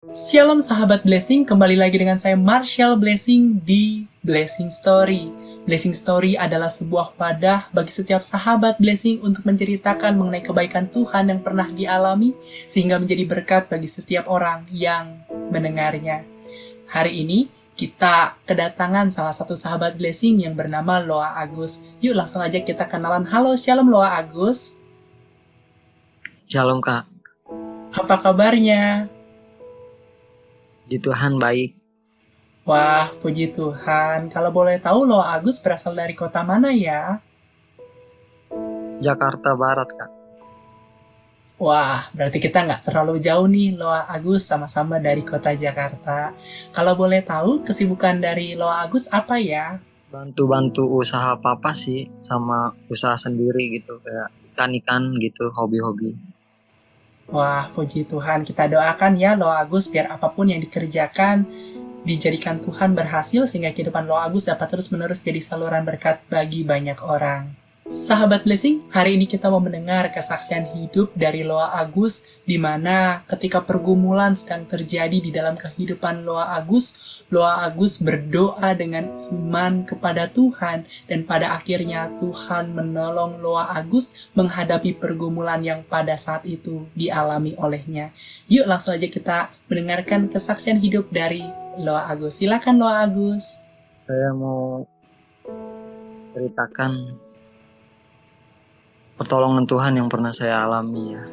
Shalom sahabat Blessing, kembali lagi dengan saya Marshall Blessing di Blessing Story. Blessing Story adalah sebuah wadah bagi setiap sahabat Blessing untuk menceritakan mengenai kebaikan Tuhan yang pernah dialami sehingga menjadi berkat bagi setiap orang yang mendengarnya. Hari ini kita kedatangan salah satu sahabat Blessing yang bernama Loa Agus. Yuk langsung aja kita kenalan. Halo, Shalom Loa Agus. Shalom Kak, Apa kabarnya? di Tuhan baik. Wah, puji Tuhan. Kalau boleh tahu, Loa Agus berasal dari kota mana ya? Jakarta Barat Kak. Wah, berarti kita nggak terlalu jauh nih, Loa Agus, sama-sama dari kota Jakarta. Kalau boleh tahu, kesibukan dari Loa Agus apa ya? Bantu-bantu usaha papa sih, sama usaha sendiri gitu, kayak ikan-ikan gitu, hobi-hobi. Wah, puji Tuhan. Kita doakan ya, Loa Agus, biar apapun yang dikerjakan, dijadikan Tuhan berhasil, sehingga kehidupan Loa Agus dapat terus-menerus jadi saluran berkat bagi banyak orang. Sahabat Blessing, hari ini kita mau mendengar kesaksian hidup dari Loa Agus, di mana ketika pergumulan sedang terjadi di dalam kehidupan Loa Agus berdoa dengan iman kepada Tuhan, dan pada akhirnya Tuhan menolong Loa Agus menghadapi pergumulan yang pada saat itu dialami olehnya. Yuk langsung aja kita mendengarkan kesaksian hidup dari Loa Agus. Silakan Loa Agus. Saya mau ceritakan pertolongan Tuhan yang pernah saya alami ya.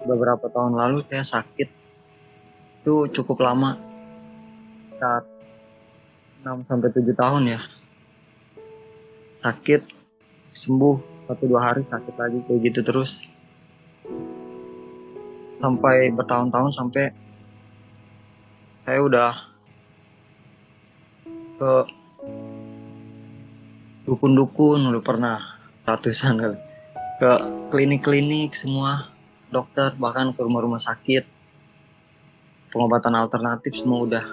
Beberapa tahun lalu saya sakit, itu cukup lama, saat 6-7 tahun ya. Sakit, sembuh, 1-2 hari sakit lagi, kayak gitu terus. Sampai bertahun-tahun, sampai saya udah ke dukun-dukun, udah pernah ratusan kali, ke klinik-klinik semua, dokter, bahkan ke rumah-rumah sakit, pengobatan alternatif semua udah,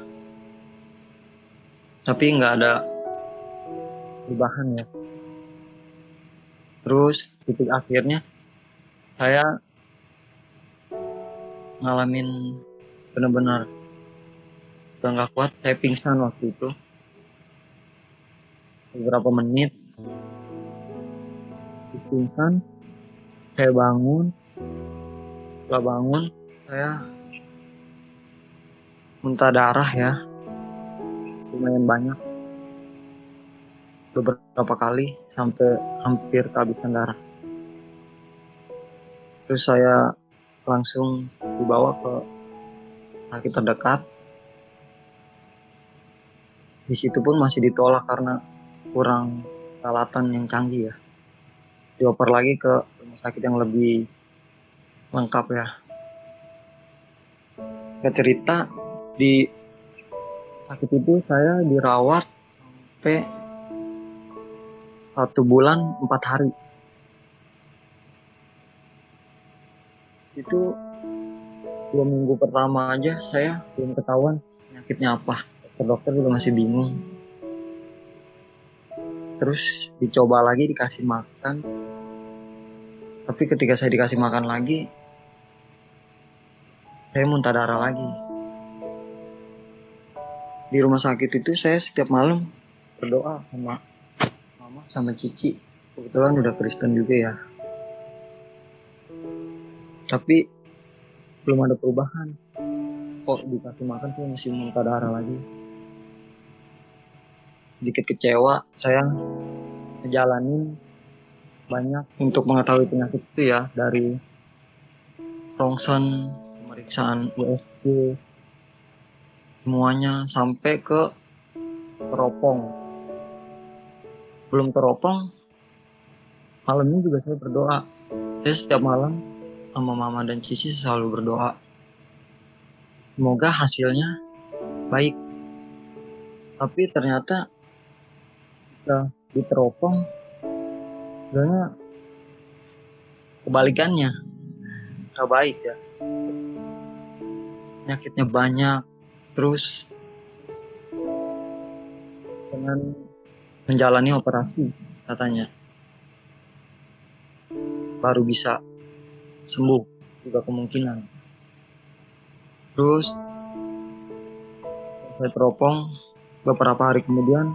tapi nggak ada perubahan ya. Terus titik akhirnya saya ngalamin benar-benar udah nggak kuat. Saya pingsan waktu itu beberapa menit, pingsan. Saya bangun, setelah bangun saya muntah darah ya, lumayan banyak, beberapa kali sampai hampir kehabisan darah. Terus saya langsung dibawa ke sakit terdekat. Di situ pun masih ditolak karena kurang peralatan yang canggih ya. Dioper lagi ke rumah sakit yang lebih lengkap ya. Gak cerita, di sakit itu saya dirawat sampai 1 bulan 4 hari. Itu 2 minggu pertama aja saya belum ketahuan penyakitnya apa. Dokter juga masih bingung. Terus dicoba lagi dikasih makan. Tapi ketika saya dikasih makan lagi, saya muntah darah lagi. Di rumah sakit itu saya setiap malam berdoa sama mama sama cici. Kebetulan udah Kristen juga ya. Tapi belum ada perubahan. Kok dikasih makan tuh masih muntah darah lagi. Sedikit kecewa, saya ngejalanin banyak untuk mengetahui penyakit itu ya, dari rongsen, pemeriksaan USG, semuanya sampai ke teropong. Belum teropong, malamnya juga saya berdoa. Saya setiap malam sama mama dan cici selalu berdoa, semoga hasilnya baik. Tapi ternyata di teropong sebenarnya kebalikannya, gak baik ya. Penyakitnya banyak. Terus dengan menjalani operasi katanya baru bisa sembuh, juga kemungkinan. Terus saya teropong, beberapa hari kemudian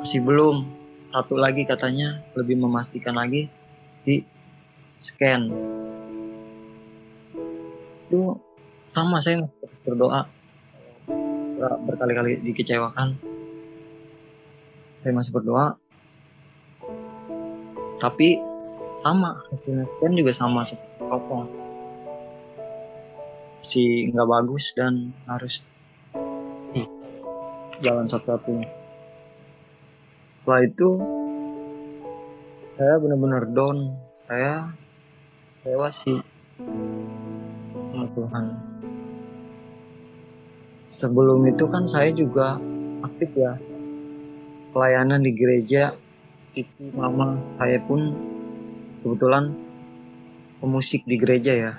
masih belum. Satu lagi katanya lebih memastikan lagi, di scan. Itu sama, saya masih terus berdoa. Berkali-kali dikecewakan, saya masih berdoa. Tapi sama, hasilnya scan juga sama seperti teropong. Si nggak bagus dan harus jalan satu-satunya. Setelah itu saya benar-benar down. Saya kecewa sih sama Tuhan. Sebelum itu kan saya juga aktif ya, pelayanan di gereja. Itu mama saya pun kebetulan pemusik di gereja ya.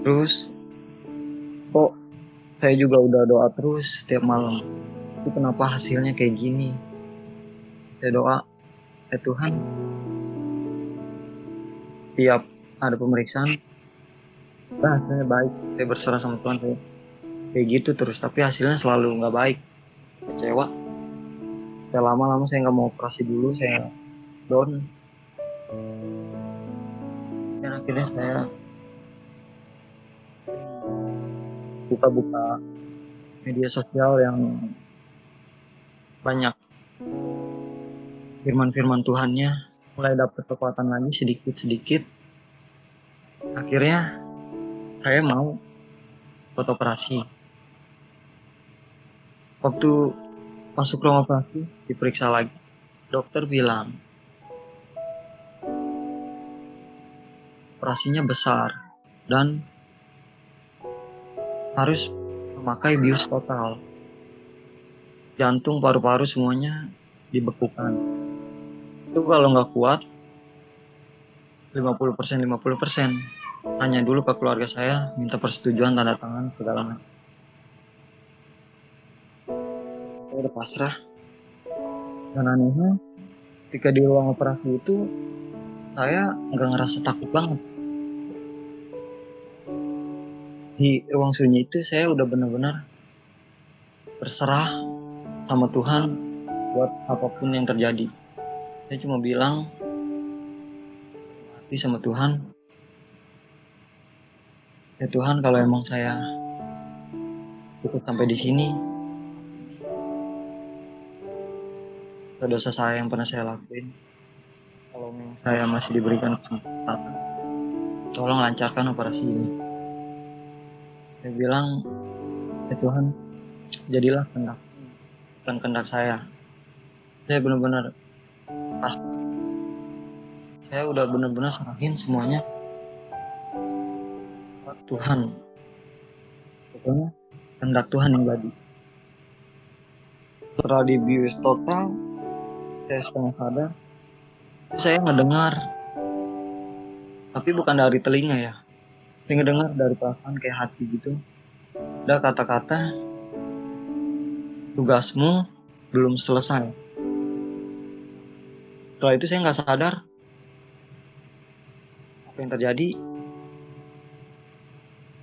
Terus kok saya juga udah doa terus setiap malam, itu kenapa hasilnya kayak gini? Saya doa, ya Tuhan, tiap ada pemeriksaan hasilnya baik, saya berserah sama Tuhan. Saya kayak gitu terus, tapi hasilnya selalu nggak baik. Kecewa. Saya lama-lama saya nggak mau operasi dulu, saya down. Dan akhirnya saya buka-buka media sosial yang banyak firman-firman Tuhannya, mulai dapat kekuatan lagi sedikit-sedikit. Akhirnya saya mau buat operasi. Waktu masuk ruang operasi, diperiksa lagi, dokter bilang operasinya besar dan harus memakai bius total. Jantung, paru-paru semuanya dibekukan. Itu kalau nggak kuat 50%. Tanya dulu ke keluarga saya, minta persetujuan, tanda tangan, segala macam. Saya udah pasrah. Dan anehnya, ketika di ruang operasi itu saya nggak ngerasa takut banget. Di ruang sunyi itu saya udah benar-benar berserah sama Tuhan buat apapun yang terjadi. Saya cuma bilang hati sama Tuhan, ya Tuhan, kalau emang saya cukup sampai di sini, dosa saya yang pernah saya lakuin, kalau memang saya masih diberikan kesempatan, tolong lancarkan operasi ini. Saya bilang, ya Tuhan, jadilah kehendak saya. Saya benar-benar pas. Saya udah benar-benar serahin semuanya buat Tuhan. Pokoknya kehendak Tuhan yang jadi. Setelah dibius total, saya setengah sadar. Saya ngedengar, tapi bukan dari telinga ya. Saya ngedengar dari perasaan kayak hati gitu. Ada kata-kata, tugasmu belum selesai. Setelah itu saya nggak sadar apa yang terjadi.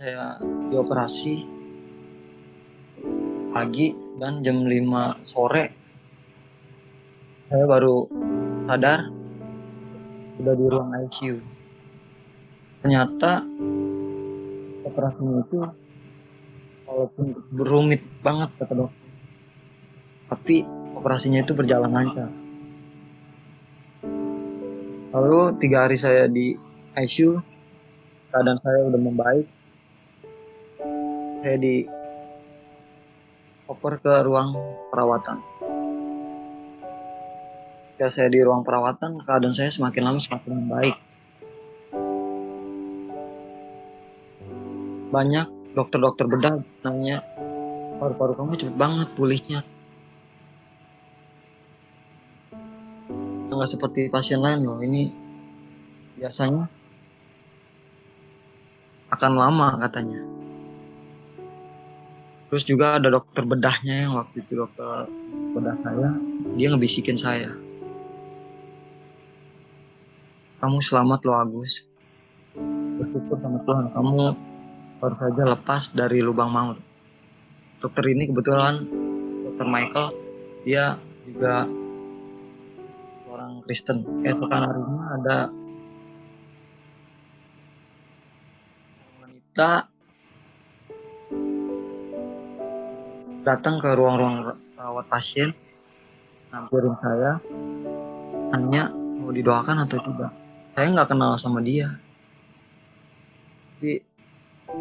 Saya dioperasi pagi dan jam 5 sore saya baru sadar udah di ruang ICU. Ternyata operasinya itu walaupun berumit banget kata dokter, tapi operasinya itu berjalan lancar. Lalu 3 hari saya di ICU, keadaan saya udah membaik. Saya dioper ke ruang perawatan. Ketika saya di ruang perawatan, keadaan saya semakin lama semakin membaik. Banyak dokter-dokter bedah nanya, paru-paru kamu cepet banget pulihnya. Nggak seperti pasien lain loh, ini biasanya akan lama katanya. Terus juga ada dokter bedahnya yang waktu itu dokter bedah saya, dia ngebisikin saya, kamu selamat loh Agus, bersyukur sama Tuhan, kamu baru saja lepas dari lubang maut. Dokter ini kebetulan Dokter Michael, dia juga orang Kristen. Keesokan harinya ada wanita datang ke ruang-ruang rawat pasien, nampirin saya, tanya mau didoakan atau tidak. Saya nggak kenal sama dia, tapi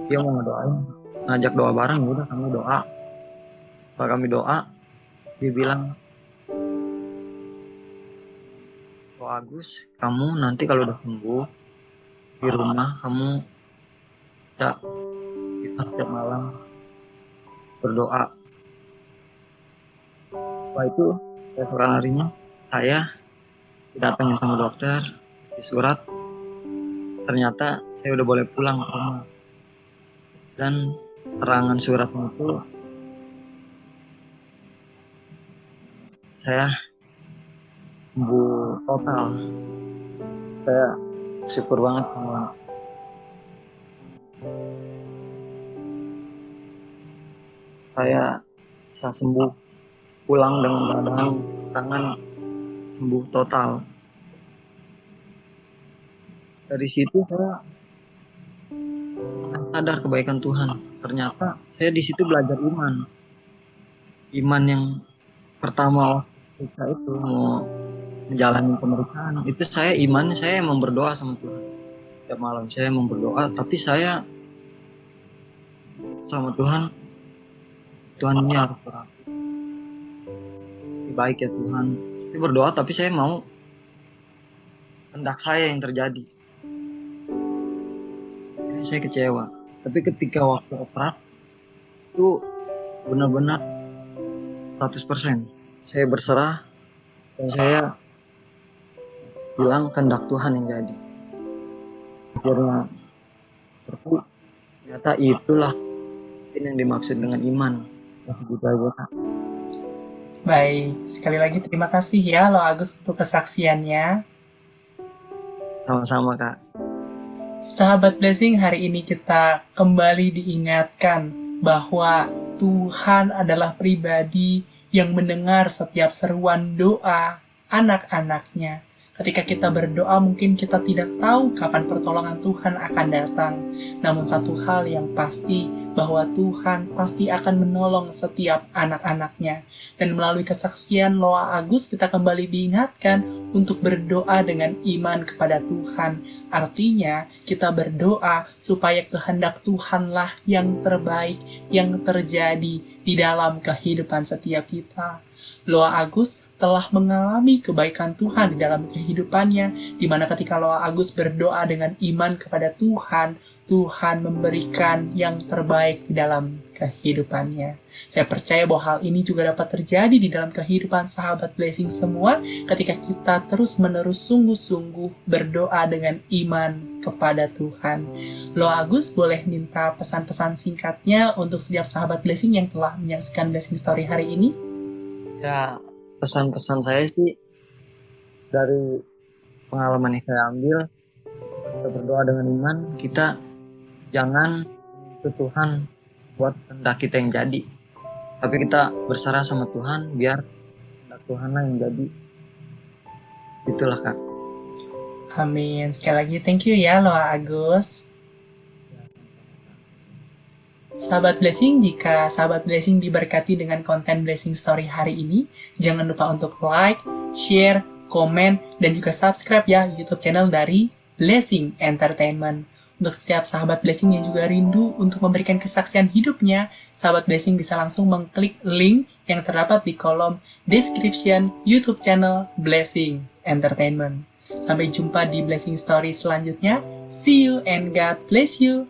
dia mau ngedoain, ngajak doa bareng. Udah kami doa. Setelah kami doa, dia bilang, "Lo Agus, kamu nanti kalau udah sembuh di rumah kamu bisa kita setiap malam berdoa." Setelah itu keesokan harinya saya didatengin sama dokter, kasih surat. Ternyata saya udah boleh pulang ke rumah. Dan terangan suratnya itu saya sembuh total. Saya syukur banget sama saya bisa sembuh, pulang dengan keadaan tangan sembuh total. Dari situ saya sadar kebaikan Tuhan. Ternyata saya di situ belajar iman. Iman yang pertama waktu saya itu mau menjalani pemeriksaan, itu saya imannya saya emang berdoa sama Tuhan. Setiap malam saya emang berdoa, tapi saya sama Tuhan, Tuhan ini harus berarti baik ya Tuhan. Saya berdoa tapi saya mau kehendak saya yang terjadi. Jadi saya kecewa. Tapi ketika waktu operasi itu benar-benar 100% saya berserah dan saya bilang kehendak Tuhan yang jadi. Akhirnya ternyata itulah yang dimaksud dengan iman. Gitu aja, Kak. Baik, sekali lagi terima kasih ya Lo Agus untuk kesaksiannya. Sama-sama, Kak. Sahabat Blessing, hari ini kita kembali diingatkan bahwa Tuhan adalah pribadi yang mendengar setiap seruan doa anak-anaknya. Ketika kita berdoa, mungkin kita tidak tahu kapan pertolongan Tuhan akan datang. Namun satu hal yang pasti, bahwa Tuhan pasti akan menolong setiap anak-anaknya. Dan melalui kesaksian Loa Agus, kita kembali diingatkan untuk berdoa dengan iman kepada Tuhan. Artinya, kita berdoa supaya kehendak Tuhanlah yang terbaik, yang terjadi di dalam kehidupan setiap kita. Loa Agus telah mengalami kebaikan Tuhan di dalam kehidupannya, di mana ketika Loa Agus berdoa dengan iman kepada Tuhan, Tuhan memberikan yang terbaik di dalam kehidupannya. Saya percaya bahwa hal ini juga dapat terjadi di dalam kehidupan sahabat Blessing semua ketika kita terus-menerus sungguh-sungguh berdoa dengan iman kepada Tuhan. Loa Agus boleh minta pesan-pesan singkatnya untuk setiap sahabat Blessing yang telah menyaksikan Blessing Story hari ini? Ya, pesan-pesan saya sih dari pengalaman yang saya ambil, kita berdoa dengan iman, kita jangan ke Tuhan buat kehendak kita yang jadi, tapi kita berserah sama Tuhan biar kehendak Tuhanlah yang jadi. Itulah, Kak. Amin. Sekali lagi thank you ya Loa Agus. Sahabat Blessing, jika sahabat Blessing diberkati dengan konten Blessing Story hari ini, jangan lupa untuk like, share, komen, dan juga subscribe ya YouTube channel dari Blessing Entertainment. Untuk setiap sahabat Blessing yang juga rindu untuk memberikan kesaksian hidupnya, sahabat Blessing bisa langsung mengklik link yang terdapat di kolom description YouTube channel Blessing Entertainment. Sampai jumpa di Blessing Story selanjutnya. See you and God bless you.